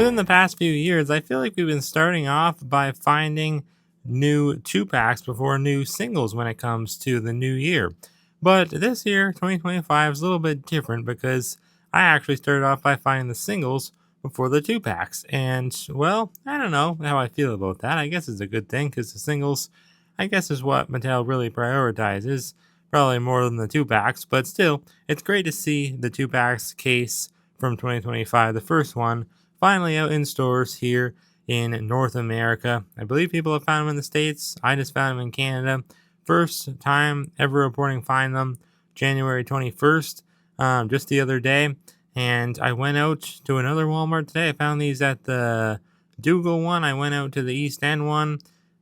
Within the past few years, I feel like we've been starting off by finding new two packs before new singles when it comes to the new year. But this year, 2025, is a little bit different because I actually started off by finding the singles before the two packs. And, well, I don't know how I feel about that. I guess it's a good thing because the singles, I guess, is what Mattel really prioritizes, probably more than the two packs. But still, it's great to see the two packs case from 2025, the first one finally out in stores here in North America. I believe people have found them in the States. I just found them in Canada. First time ever reporting find them January 21st, just the other day. And I went out to another Walmart today. I found these at the Dougal one. I went out to the East End one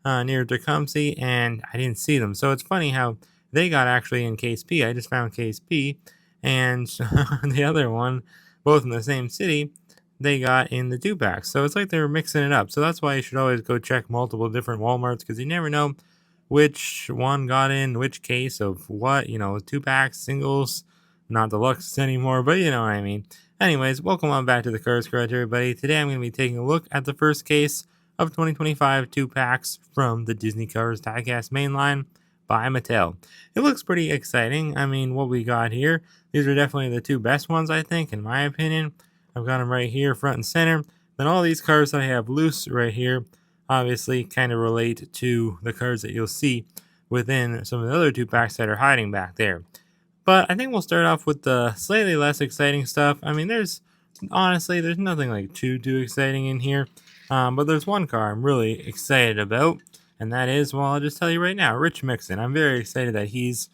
near Tecumseh and I didn't see them. So it's funny how they got actually in case B. I just found case B and the other one, both in the same city, they got in the two packs. So it's like they were mixing it up. So that's why you should always go check multiple different Walmarts because you never know which one got in which case of what, two packs, singles, not deluxe anymore, but you know what I mean. Anyways, welcome on back to the Cars Garage, everybody. Today I'm going to be taking a look at the first case of 2025 two packs from the Disney Cars Diecast mainline by Mattel. It looks pretty exciting. I mean, what we got here, these are definitely the two best ones, I think, in my opinion. I've got them right here, front and center. Then all these cars that I have loose right here, obviously kind of relate to the cars that you'll see within some of the other two packs that are hiding back there. But I think we'll start off with the slightly less exciting stuff. I mean, there's nothing like too exciting in here. But there's one car I'm really excited about, and that is, well, I'll just tell you right now, Rich Mixon. I'm very excited that he's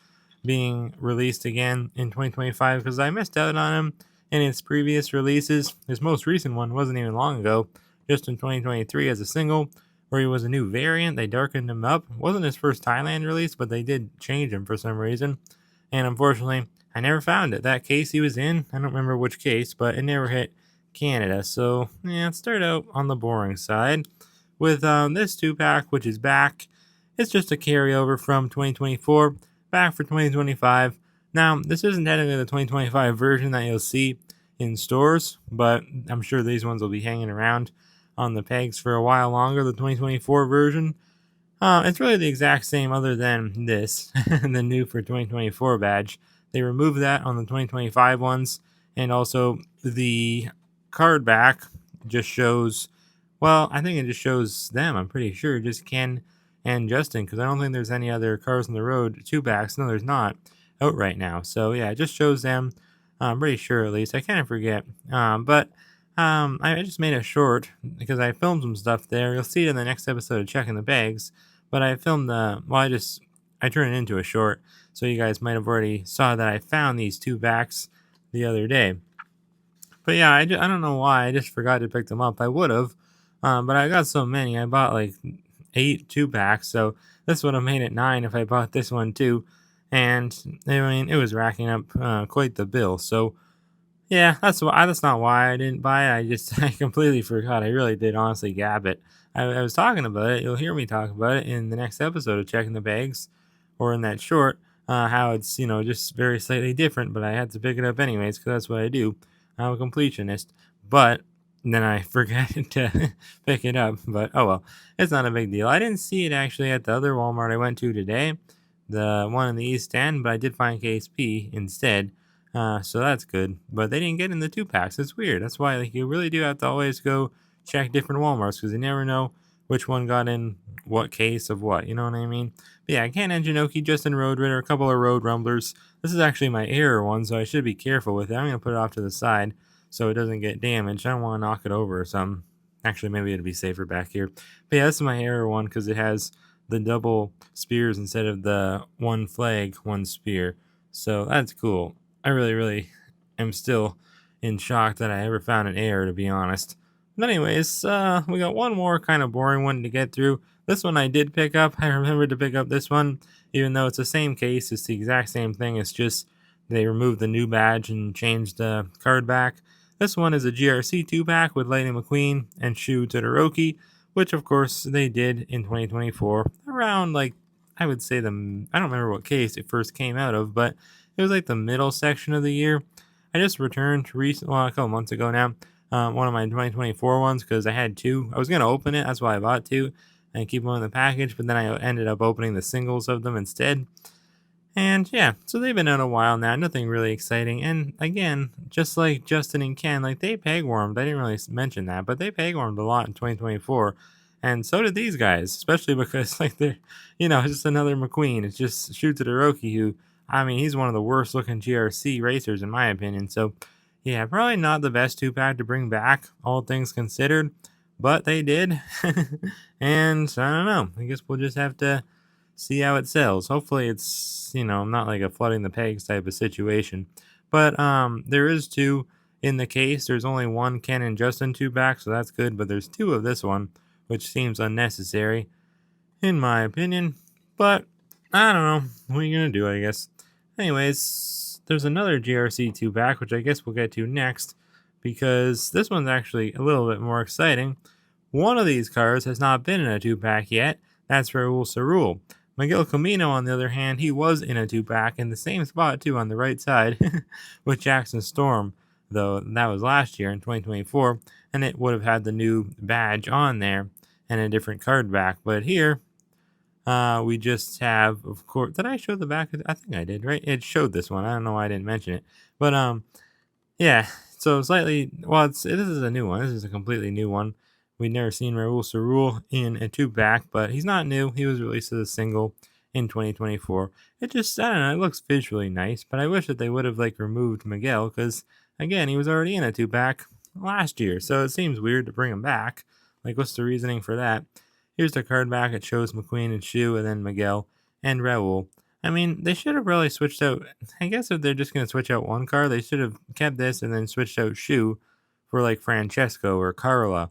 being released again in 2025 because I missed out on him in his previous releases. His most recent one wasn't even long ago, just in 2023 as a single, where he was a new variant. They darkened him up. It wasn't his first Thailand release, but they did change him for some reason. And unfortunately, I never found it. That case he was in, I don't remember which case, but it never hit Canada. So, yeah, it started out on the boring side. With this two-pack, which is back, it's just a carryover from 2024, back for 2025. Now, this isn't technically the 2025 version that you'll see in stores, but I'm sure these ones will be hanging around on the pegs for a while longer. The 2024 version, it's really the exact same other than this, the new for 2024 badge. They removed that on the 2025 ones, and also the card back just shows, well, I think it just shows them, I'm pretty sure, just Ken and Justin, because I don't think there's any other cars on the road, two backs. No, there's not out right now. So yeah, it just shows them. I'm pretty sure, at least. I kind of forget. But I just made a short because I filmed some stuff there. You'll see it in the next episode of Checking the Bags. But I filmed I turned it into a short. So you guys might have already saw that I found these two backs the other day. But yeah, I don't know why. I just forgot to pick them up. I would have. But I got so many. I bought like 8 two packs. So this would have made it 9 if I bought this one too. And I mean, it was racking up quite the bill. So yeah, that's not why I didn't buy it. I completely forgot. I really did honestly gab it. I was talking about it. You'll hear me talk about it in the next episode of Checking the Bags, or in that short. How it's just very slightly different, but I had to pick it up anyways because that's what I do. I'm a completionist, but then I forgot to pick it up. But oh well, it's not a big deal. I didn't see it actually at the other Walmart I went to today, the one in the East End, but I did find case P instead. So that's good. But they didn't get in the two packs. It's weird. That's why you really do have to always go check different Walmarts because you never know which one got in what case of what. You know what I mean? But yeah, Ken and Janoki, Justin Road Ritter, a couple of Road Rumblers. This is actually my error one, so I should be careful with it. I'm going to put it off to the side so it doesn't get damaged. I don't want to knock it over or something. Actually, maybe it'd be safer back here. But yeah, this is my error one because it has the double spears instead of the one flag, one spear. So that's cool. I really am still in shock that I ever found an error, to be honest. But anyways, we got one more kind of boring one to get through. This one I did pick up. I remembered to pick up this one, even though it's the same case. It's the exact same thing. It's just they removed the new badge and changed the card back. This one is a GRC 2-pack with Lightning McQueen and Shu Todoroki, which of course they did in 2024. Around I would say I don't remember what case it first came out of, but it was like the middle section of the year. I just returned a couple months ago now. one of my 2024 ones, because I had two. I was going to open it. That's why I bought two and keep one in the package. But then I ended up opening the singles of them instead. And yeah, so they've been out a while now. Nothing really exciting. And again, just like Justin and Ken, like they peg warmed. I didn't really mention that, but they peg warmed a lot in 2024. And so did these guys, especially because like they're, just another McQueen. It's just shoots at Hiroki, who, I mean, he's one of the worst looking GRC racers in my opinion. So yeah, probably not the best two pack to bring back, all things considered, but they did. And I don't know. I guess we'll just have to see how it sells. Hopefully it's, not like a flooding the pegs type of situation. But there is two in the case. There's only one Ken and Justin two back, so that's good, but there's two of this one, which seems unnecessary in my opinion. But I don't know. What are you gonna do, I guess? Anyways, there's another GRC 2 pack, which I guess we'll get to next, because this one's actually a little bit more exciting. One of these cars has not been in a 2 pack yet. That's Raul Cerul. Miguel Camino, on the other hand, he was in a 2 pack in the same spot too, on the right side, with Jackson Storm, though that was last year in 2024, and it would have had the new badge on there and a different card back. But here, we just have, of course, did I show the back? I think I did, right? It showed this one. I don't know why I didn't mention it. But yeah, so slightly, well, this is a new one. This is a completely new one. We've never seen Raul Cerul in a 2 pack, but he's not new. He was released as a single in 2024. It just, I don't know, it looks visually nice, but I wish that they would have removed Miguel, because again, he was already in a 2 pack last year, so it seems weird to bring him back. What's the reasoning for that? Here's the card back. It shows McQueen and Shu, and then Miguel and Raul. I mean, they should have really switched out. I guess if they're just going to switch out one car, they should have kept this and then switched out Shu for Francesco or Carla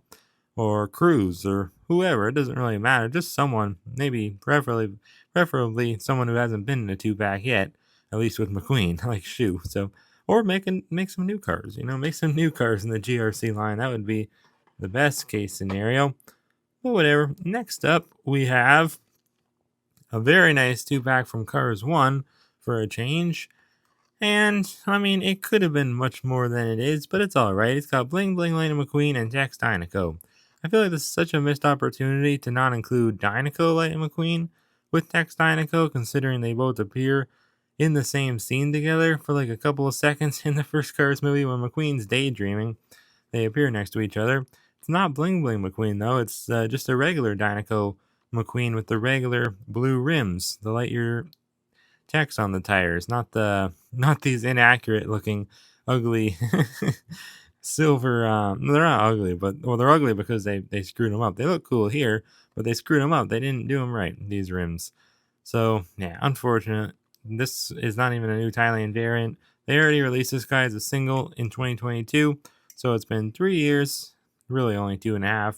or Cruz or whoever. It doesn't really matter. Just someone, maybe preferably someone who hasn't been in a 2 pack yet, at least with McQueen, like Shu. So, or make some new cars. Make some new cars in the GRC line. That would be the best case scenario. But whatever. Next up, we have a very nice 2 pack from Cars 1 for a change. And, I mean, it could have been much more than it is, but it's alright. It's got Bling Bling Lightning McQueen and Tex Dynaco. I feel like this is such a missed opportunity to not include Dynaco Lightning McQueen with Tex Dynaco, considering they both appear in the same scene together for a couple of seconds in the first Cars movie when McQueen's daydreaming. They appear next to each other. It's not Bling Bling McQueen, though. It's just a regular Dynaco McQueen with the regular blue rims, the Lightyear text on the tires, not these inaccurate looking ugly silver. They're not ugly, but they're ugly because they screwed them up. They look cool here, but they screwed them up. They didn't do them right, these rims. So yeah, unfortunate. This is not even a new Thailand variant. They already released this guy as a single in 2022, so it's been 3 years. Really only 2.5,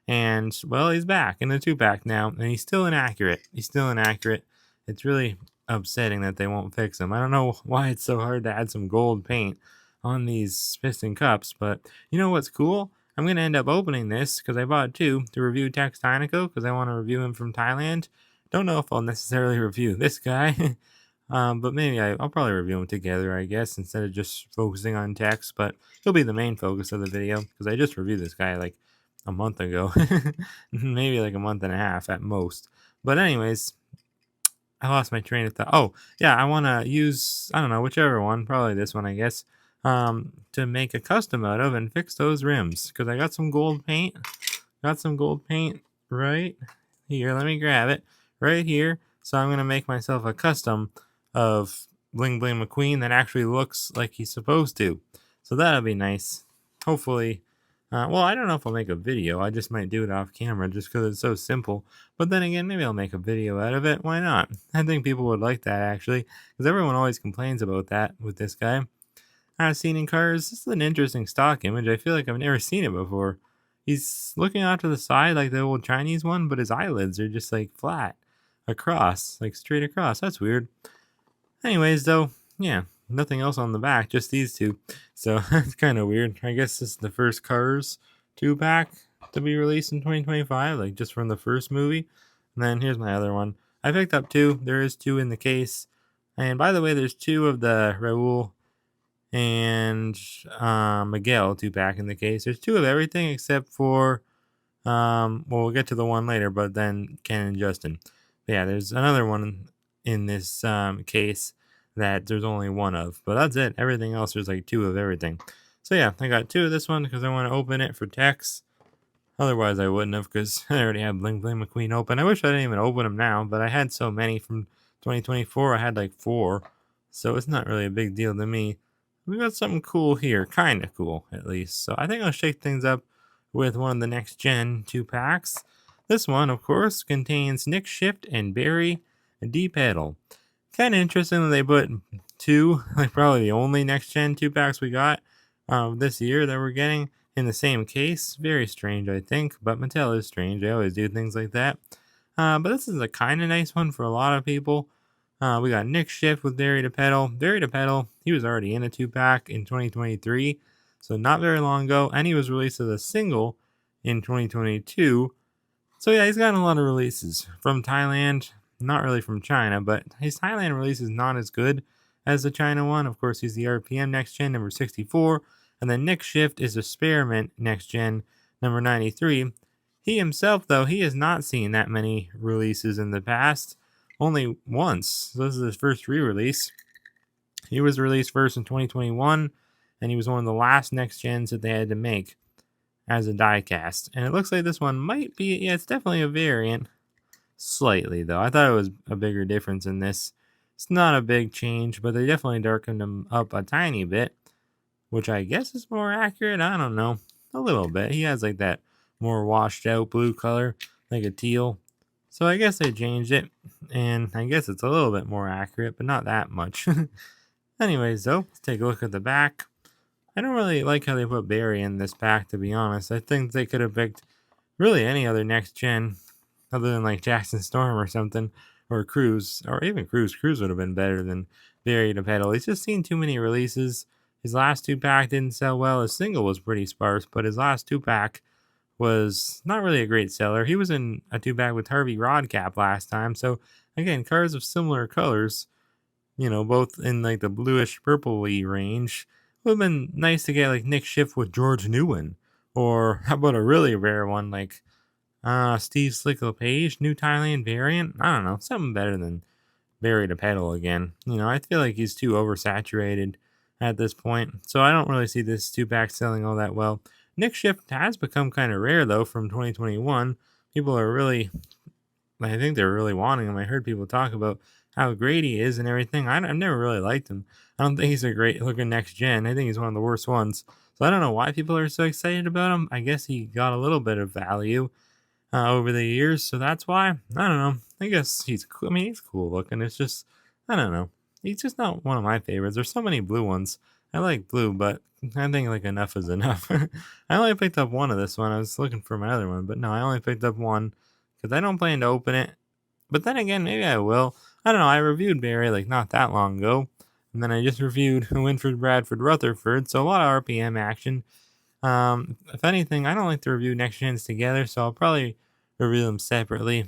and well, he's back in the 2 pack now, and he's still inaccurate. It's really upsetting that they won't fix him. I don't know why it's so hard to add some gold paint on these piston cups, but you know what's cool? I'm going to end up opening this because I bought two to review Tex Dynaco because I want to review him from Thailand. Don't know if I'll necessarily review this guy, but maybe I'll probably review them together, I guess, instead of just focusing on Tex, but he'll be the main focus of the video because I just reviewed this guy a month ago, maybe a month and a half at most. But anyways, I lost my train of thought. Oh, yeah, I want to use, I don't know, whichever one, probably this one, I guess, to make a custom out of and fix those rims because I got some gold paint. Right here. Let me grab it right here. So I'm going to make myself a custom of Bling Bling McQueen that actually looks like he's supposed to. So that'll be nice. Hopefully. Well, I don't know if I'll make a video. I just might do it off camera just because it's so simple. But then again, maybe I'll make a video out of it. Why not? I think people would like that, actually. Because everyone always complains about that with this guy. I've seen in cars. This is an interesting stock image. I feel like I've never seen it before. He's looking out to the side like the old Chinese one, but his eyelids are just flat across, straight across. That's weird. Anyways, though, yeah, nothing else on the back, just these two. So it's kind of weird. I guess this is the first Cars 2 pack to be released in 2025, just from the first movie. And then here's my other one. I picked up two. There is two in the case. And by the way, there's two of the Raul and Miguel 2-pack in the case. There's 2 of everything except for well, we'll get to the one later, but then Ken and Justin. But yeah, there's another one in this case that there's only 1 of, but that's it. Everything else there's like 2 of everything. So yeah, I got 2 of this one because I want to open it for Tex. Otherwise, I wouldn't have because I already have Bling Bling McQueen open. I wish I didn't even open them now, but I had so many from 2024. I had like 4, so it's not really a big deal to me. We got something cool here, kind of cool at least. So I think I'll shake things up with one of the next gen 2-packs. This one, of course, contains Nick Shift and Barry D-Pedal. Kind of interesting that they put 2, like probably the only next gen 2-packs we got this year that we're getting in the same case. Very strange, I think, but Mattel is strange. They always do things like that. But this is a kind of nice one for a lot of people. We got Nick Shift with Barry DePedal. Barry DePedal, he was already in a 2-pack in 2023, so not very long ago, and he was released as a single in 2022. So yeah, he's gotten a lot of releases from Thailand, not really from China, but his Thailand release is not as good as the China one. Of course, he's the RPM Next Gen number 64, and then Nick Shift is Experiment Next Gen number 93. He himself, though, he has not seen that many releases in the past, only once. So this is his first re-release. He was released first in 2021, and he was one of the last Next Gens that they had to make as a die-cast. And it looks like this one might be, yeah, it's definitely a variant. Slightly, though. I thought it was a bigger difference in this. It's not a big change, but they definitely darkened him up a tiny bit, which I guess is more accurate. I don't know. A little bit. He has like that more washed out blue color, like a teal. So I guess they changed it, and I guess it's a little bit more accurate, but not that much. Anyways, though, let's take a look at the back. I don't really like how they put Barry in this pack, to be honest. I think they could have picked really any other next gen other than like Jackson Storm or something, or Cruz, or even Cruz. Cruz would have been better than Barry DePedal. He's just seen too many releases. His last 2-pack didn't sell well. His single was pretty sparse, but his last 2-pack was not really a great seller. He was in a 2-pack with Harvey Rodcap last time. So again, cars of similar colors, you know, both in like the bluish purpley range. Would have been nice to get like Nick Shift with George Newen, or how about a really rare one like Steve Slick LePage, New Thailand variant. I don't know, something better than Barry DePedal again. You know, I feel like he's too oversaturated at this point, so I don't really see this 2-pack selling all that well. Nick Shift has become kind of rare though from 2021. People are really, I think they're really wanting him. I heard people talk about how great he is and everything. I've never really liked him. I don't think he's a great looking next gen. I think he's one of the worst ones. So I don't know why people are so excited about him. I guess he got a little bit of value over the years, so that's why. I don't know. I guess he's cool. I mean, he's cool looking. It's just, I don't know. He's just not one of my favorites. There's so many blue ones. I like blue, but I think like enough is enough. I only picked up 1 of this one. I was looking for my other one, but no, I only picked up 1 because I don't plan to open it. But then again, maybe I will. I don't know. I reviewed Barry like not that long ago, and then I just reviewed Winford Bradford Rutherford. So a lot of RPM action. If anything, I don't like to review next gens together, so I'll probably review them separately.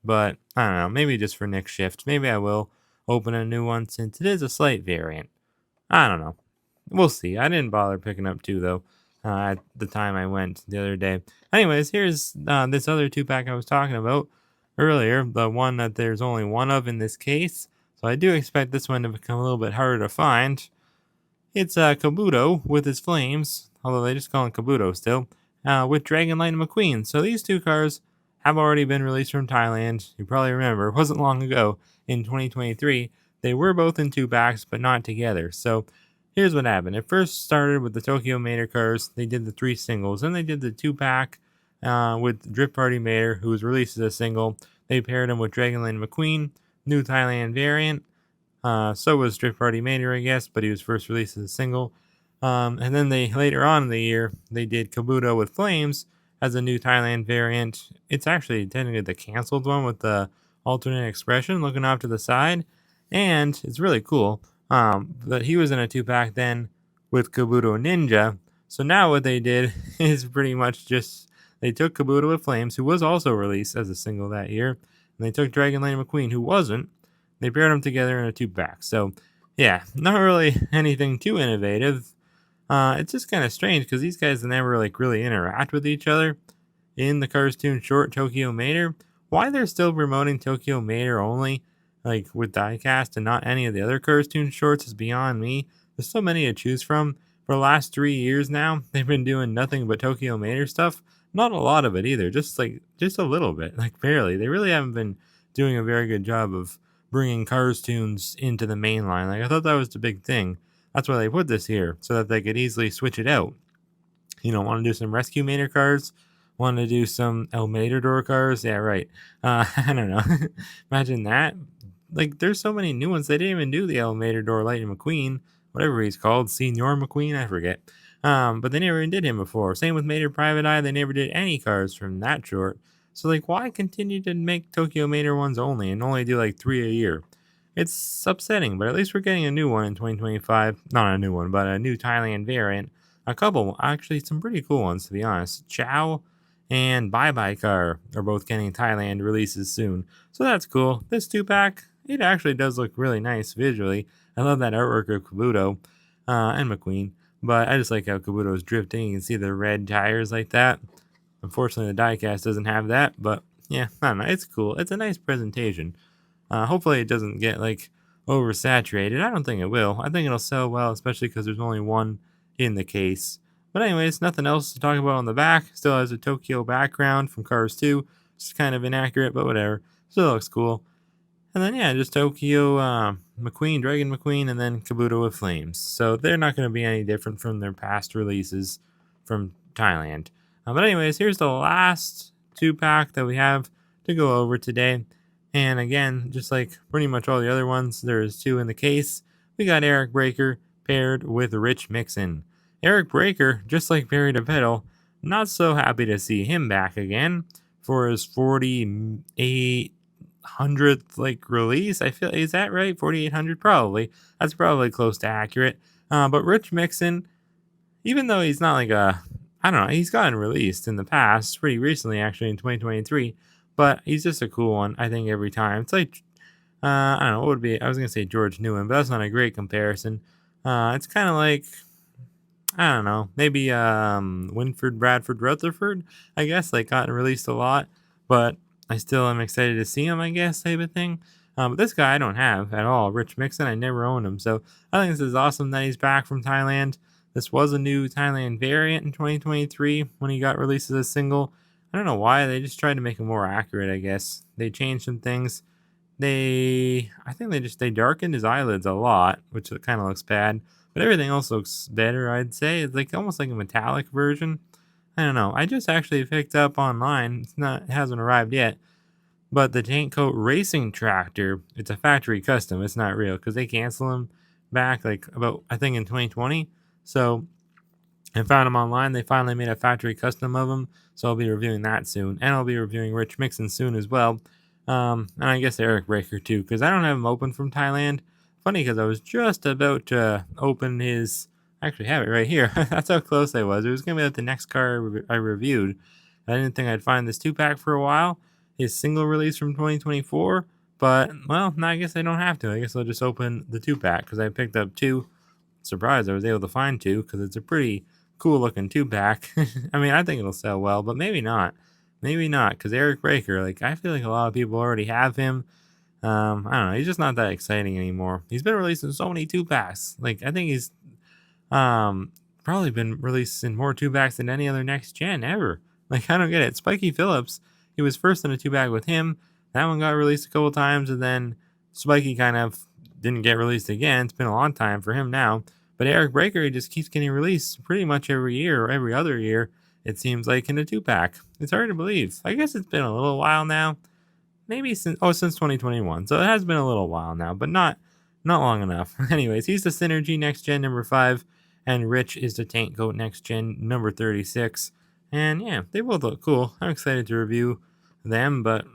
But I don't know. Maybe just for Nick Shift. Maybe I will open a new one since it is a slight variant. I don't know. We'll see. I didn't bother picking up 2 though at the time I went the other day. Anyways, here's this other 2-pack I was talking about earlier, the one that there's only 1 of in this case. So I do expect this one to become a little bit harder to find. It's Kabuto with his flames, although they just call him Kabuto still, with Dragonlight and McQueen. So these 2 cars have already been released from Thailand. You probably remember, it wasn't long ago in 2023. They were both in 2-packs, but not together. So here's what happened. It first started with the Tokyo Mater cars. They did the 3 singles. Then they did the 2-pack with Drift Party Mater, who was released as a single. They paired him with Dragonland McQueen, New Thailand variant. So was Drift Party Mater, I guess, but he was first released as a single. And then they later on in the year, they did Kabuto with Flames as a New Thailand variant. It's actually technically the canceled one with the alternate expression looking off to the side. And it's really cool. But he was in a 2-pack then with Kabuto Ninja. So now what they did is pretty much just they took Kabuto with Flames, who was also released as a single that year, and they took Dragonland McQueen, who wasn't. They paired them together in a 2-pack. So Yeah, not really anything too innovative. It's just kind of strange because these guys never like really interact with each other in the cartoon short Tokyo Mater. Why they're still promoting Tokyo Mater only, like with diecast and not any of the other cartoon shorts, is beyond me. There's so many to choose from. For the last 3 years now, they've been doing nothing but Tokyo Mater stuff. Not a lot of it either, just a little bit, like barely. They really haven't been doing a very good job of bringing cartoons into the main line. Like I thought that was the big thing. That's why they put this here, so that they could easily switch it out. Want to do some Rescue Mater cars? Want to do some El Matador cars? Yeah, right. I don't know. Imagine that. Like, there's so many new ones. They didn't even do the El Matador Lightning McQueen, whatever he's called, Senior McQueen, I forget. But they never even did him before. Same with Mater Private Eye. They never did any cars from that short. So, like, why continue to make Tokyo Mater ones only and only do like 3 a year? It's upsetting, but at least we're getting a new one in 2025. Not a new one, but a new Thailand variant. A couple, actually, some pretty cool ones, to be honest. Chow and Bye Bye Car are both getting Thailand releases soon. So that's cool. This two pack, it actually does look really nice visually. I love that artwork of Kabuto and McQueen. But I just like how Kabuto's drifting. You can see the red tires like that. Unfortunately, the diecast doesn't have that, but yeah, I don't know. It's cool. It's a nice presentation. Hopefully, it doesn't get like oversaturated. I don't think it will. I think it'll sell well, especially because there's only one in the case. But anyways, nothing else to talk about on the back. Still has a Tokyo background from Cars 2. It's kind of inaccurate, but whatever. Still looks cool. And then yeah, just Tokyo McQueen, Dragon McQueen, and then Kabuto with Flames. So they're not going to be any different from their past releases from Thailand. But anyways, here's the last two pack that we have to go over today. And again, just like pretty much all the other ones, there's two in the case. We got Eric Breaker paired with Rich Mixon. Eric Breaker, just like Barry DePedal, not so happy to see him back again for his 4800th like release. I feel, is that right? 4800 probably. That's probably close to accurate. But Rich Mixon, even though he's not like a, I don't know, he's gotten released in the past, pretty recently actually in 2023, but he's just a cool one, I think, every time. It's like, I don't know, what would be, I was going to say George Newman, but that's not a great comparison. It's kind of like, I don't know, maybe Winford, Bradford, Rutherford, I guess, like gotten released a lot, but I still am excited to see him, I guess, type of thing. But this guy I don't have at all. Rich Mixon, I never owned him. So I think this is awesome that he's back from Thailand. This was a new Thailand variant in 2023 when he got released as a single. I don't know why. They just tried to make him more accurate, I guess. They changed some things. I think they darkened his eyelids a lot, which kind of looks bad. But everything else looks better, I'd say. It's like almost like a metallic version. I don't know. I just actually picked up online. It hasn't arrived yet. But the Tank Coat Racing Tractor, it's a factory custom. It's not real because they canceled them back like about, I think, in 2020. So I found them online. They finally made a factory custom of them. So I'll be reviewing that soon. And I'll be reviewing Rich Mixon soon as well. And I guess Eric Breaker too, because I don't have him open from Thailand. Funny, because I was just about to open his. I actually have it right here. That's how close I was. It was going to be like the next car I reviewed. I didn't think I'd find this 2-pack for a while. His single release from 2024. But, well, now I guess I don't have to. I guess I'll just open the 2-pack because I picked up two. Surprised I was able to find two because it's a pretty cool looking 2-pack. I mean, I think it'll sell well, but maybe not. Maybe not, because Eric Breaker, like, I feel like a lot of people already have him. I don't know. He's just not that exciting anymore. He's been releasing so many 2-packs. Like, I think he's probably been releasing more 2-packs than any other next gen ever. Like, I don't get it. Spiky Phillips, he was first in a 2-pack with him. That one got released a couple times, and then Spiky kind of didn't get released again. It's been a long time for him now. But Eric Breaker, he just keeps getting released pretty much every year or every other year, it seems like, in a 2-pack. It's hard to believe. I guess it's been a little while now. Maybe since 2021. So it has been a little while now, but not long enough. Anyways, he's the Synergy Next Gen number 5, and Rich is the Tank Coat Next Gen number 36. And yeah, they both look cool. I'm excited to review them, but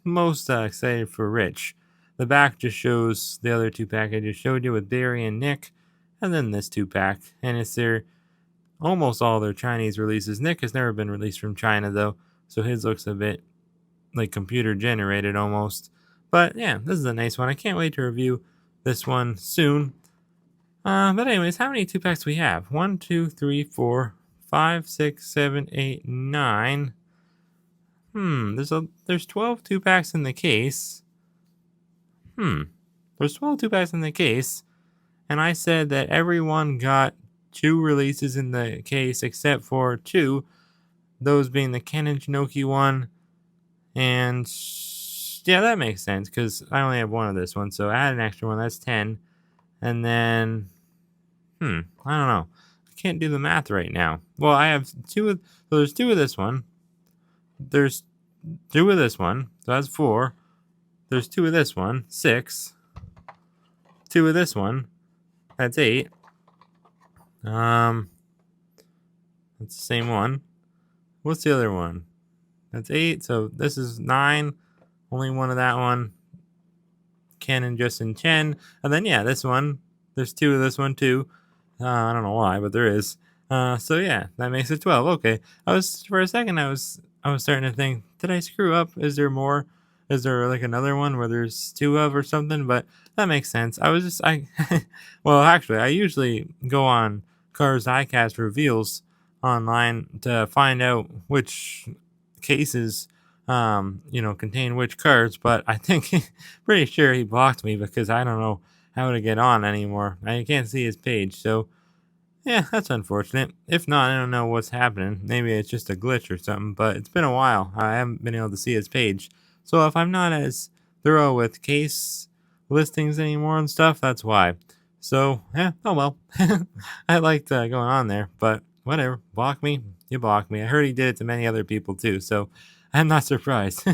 most excited for Rich. The back just shows the other 2-pack I just showed you with Barry and Nick, and then this 2-pack. And it's almost all their Chinese releases. Nick has never been released from China though, so his looks a bit like computer generated almost. But yeah, this is a nice one. I can't wait to review this one soon. But anyways, how many 2-packs do we have? 1, 2, 3, 4, 5, 6, 7, 8, 9. There's 12 2-packs in the case. There's 12 2-packs in the case, and I said that everyone got 2 releases in the case except for 2, those being the Ken and Jinoki one, and yeah, that makes sense because I only have 1 of this one, so add an extra one, that's 10, and then, I don't know. I can't do the math right now. Well, I have 2 of, so there's 2 of this one, there's 2 of this one, so that's 4, there's 2 of this one, 6, 2 of this one, that's 8, that's the same one. What's the other one? That's 8, so this is 9, only 1 of that one, Ken and Justin Chen, and then yeah, this one, there's 2 of this one too, I don't know why, but there is, so yeah, that makes it 12, okay, for a second, I was starting to think, did I screw up, is there more, is there like another one where there's 2 of or something, but that makes sense, well, actually, I usually go on Cars iCast reveals online to find out which cases contain which cards, but I think pretty sure he blocked me because I don't know how to get on anymore. I can't see his page, so yeah, that's unfortunate. If not, I don't know what's happening. Maybe it's just a glitch or something, but it's been a while. I haven't been able to see his page. So if I'm not as thorough with case listings anymore and stuff, that's why. So, yeah, oh well. I liked going on there, but whatever. Block me, you block me. I heard he did it to many other people too, so I'm not surprised.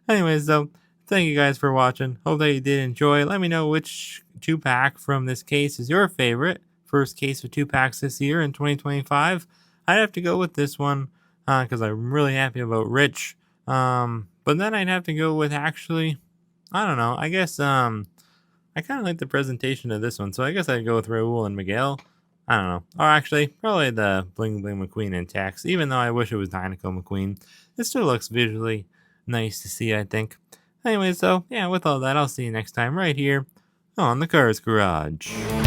Anyways, though, thank you guys for watching. Hope that you did enjoy. Let me know which 2-pack from this case is your favorite. First case of 2-packs this year in 2025. I'd have to go with this one because I'm really happy about Rich. But then I'd have to go with actually, I don't know. I guess I kind of like the presentation of this one, so I guess I'd go with Raul and Miguel. I don't know. Or actually, probably the Bling Bling McQueen and Tex, even though I wish it was Dinoco McQueen. It still looks visually nice to see, I think. Anyways, so, yeah, with all that, I'll see you next time right here on the Cars Garage.